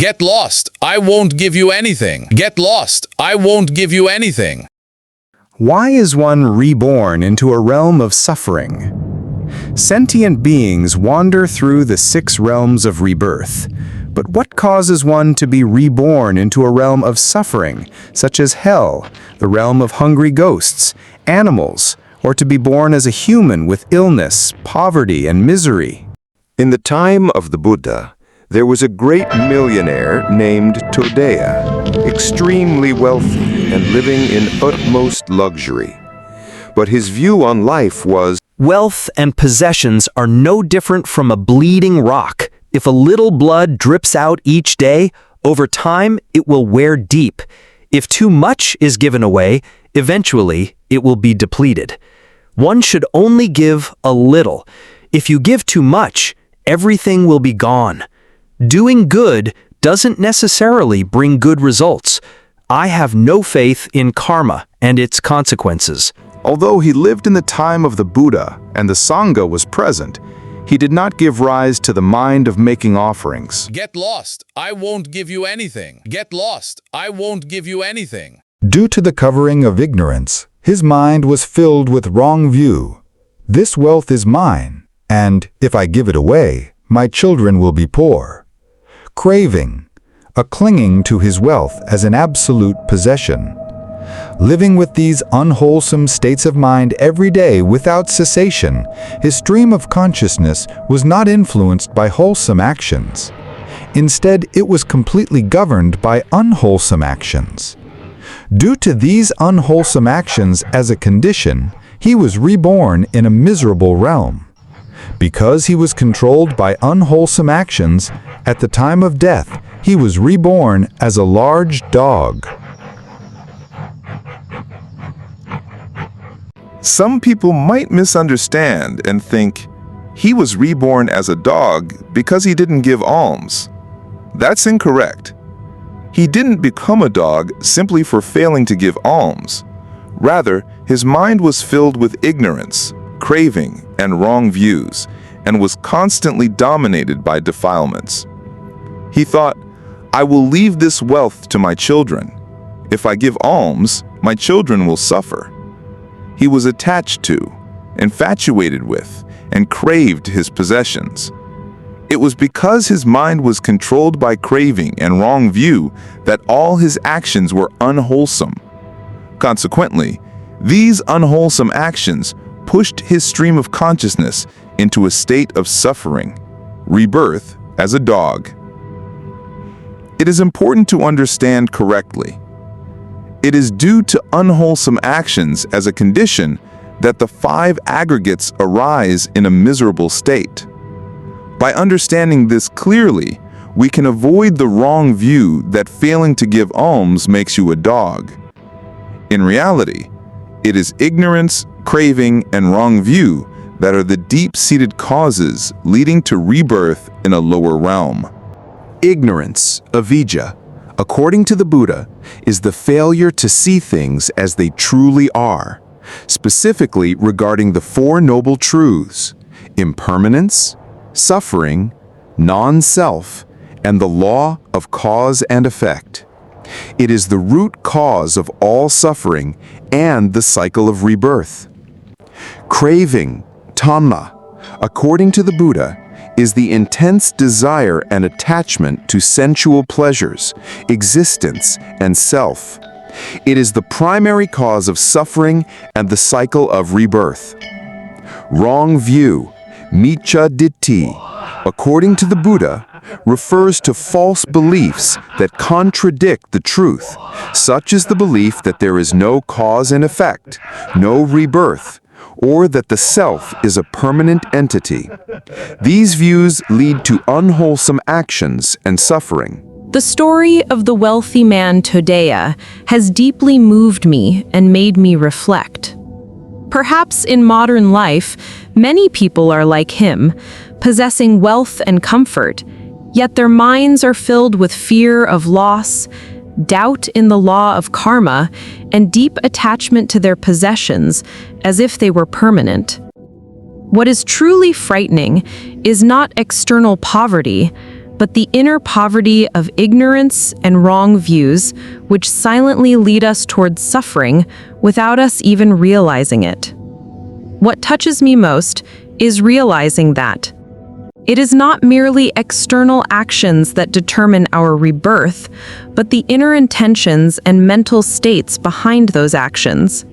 Get lost. I won't give you anything. Get lost. I won't give you anything. Why is one reborn into a realm of suffering? Sentient beings wander through the 6 realms of rebirth. But what causes one to be reborn into a realm of suffering, such as hell, the realm of hungry ghosts, animals, or to be born as a human with illness, poverty, and misery? In the time of the Buddha, there was a great millionaire named Todeya, extremely wealthy and living in utmost luxury. But his view on life was, wealth and possessions are no different from a bleeding rock. If a little blood drips out each day, over time it will wear deep. If too much is given away, eventually it will be depleted. One should only give a little. If you give too much, everything will be gone. Doing good doesn't necessarily bring good results. I have no faith in karma and its consequences. Although he lived in the time of the Buddha and the Sangha was present, he did not give rise to the mind of making offerings. Get lost. I won't give you anything. Get lost. I won't give you anything. Due to the covering of ignorance, his mind was filled with wrong view. This wealth is mine, and if I give it away, my children will be poor. Craving, a clinging to his wealth as an absolute possession. Living with these unwholesome states of mind every day without cessation, his stream of consciousness was not influenced by wholesome actions. Instead, it was completely governed by unwholesome actions. Due to these unwholesome actions as a condition, he was reborn in a miserable realm. Because he was controlled by unwholesome actions, at the time of death, he was reborn as a large dog. Some people might misunderstand and think he was reborn as a dog because he didn't give alms. That's incorrect. He didn't become a dog simply for failing to give alms. Rather, his mind was filled with ignorance, craving, and wrong views, and was constantly dominated by defilements. He thought, I will leave this wealth to my children. If I give alms, my children will suffer. He was attached to, infatuated with, and craved his possessions. It was because his mind was controlled by craving and wrong view that all his actions were unwholesome. Consequently, these unwholesome actions pushed his stream of consciousness into a state of suffering, rebirth as a dog. It is important to understand correctly. It is due to unwholesome actions as a condition that the 5 aggregates arise in a miserable state. By understanding this clearly, we can avoid the wrong view that failing to give alms makes you a dog. In reality, it is ignorance, craving, and wrong view that are the deep-seated causes leading to rebirth in a lower realm. Ignorance, avijja, according to the Buddha, is the failure to see things as they truly are, specifically regarding the 4 noble truths: impermanence, suffering, non-self, and the law of cause and effect. It is the root cause of all suffering and the cycle of rebirth. Craving, tanha, according to the Buddha, is the intense desire and attachment to sensual pleasures, existence, and self. It is the primary cause of suffering and the cycle of rebirth. Wrong view, miccha ditthi, according to the Buddha, refers to false beliefs that contradict the truth, such as the belief that there is no cause and effect, no rebirth, or that the self is a permanent entity. These views lead to unwholesome actions and suffering. The story of the wealthy man Todeya has deeply moved me and made me reflect. Perhaps in modern life, many people are like him, possessing wealth and comfort, yet their minds are filled with fear of loss, doubt in the law of karma, and deep attachment to their possessions as if they were permanent. What is truly frightening is not external poverty, but the inner poverty of ignorance and wrong views, which silently lead us towards suffering without us even realizing it. What touches me most is realizing that it is not merely external actions that determine our rebirth, but the inner intentions and mental states behind those actions.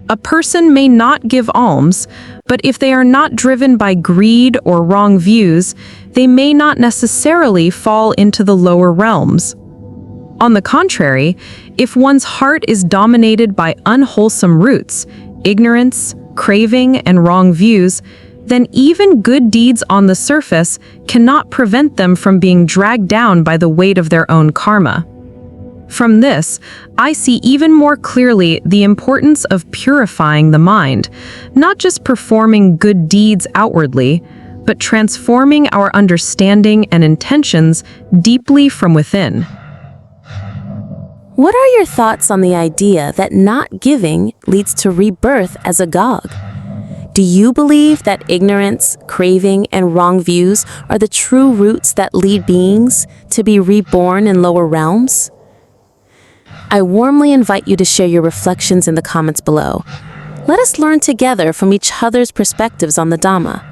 A person may not give alms, but if they are not driven by greed or wrong views, they may not necessarily fall into the lower realms. On the contrary, if one's heart is dominated by unwholesome roots, ignorance, craving, and wrong views, then even good deeds on the surface cannot prevent them from being dragged down by the weight of their own karma. From this, I see even more clearly the importance of purifying the mind, not just performing good deeds outwardly, but transforming our understanding and intentions deeply from within. What are your thoughts on the idea that not giving leads to rebirth as a Gog? Do you believe that ignorance, craving, and wrong views are the true roots that lead beings to be reborn in lower realms? I warmly invite you to share your reflections in the comments below. Let us learn together from each other's perspectives on the Dhamma.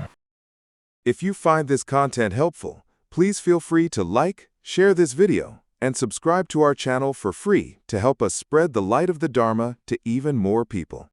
If you find this content helpful, please feel free to like, share this video, and subscribe to our channel for free to help us spread the light of the Dharma to even more people.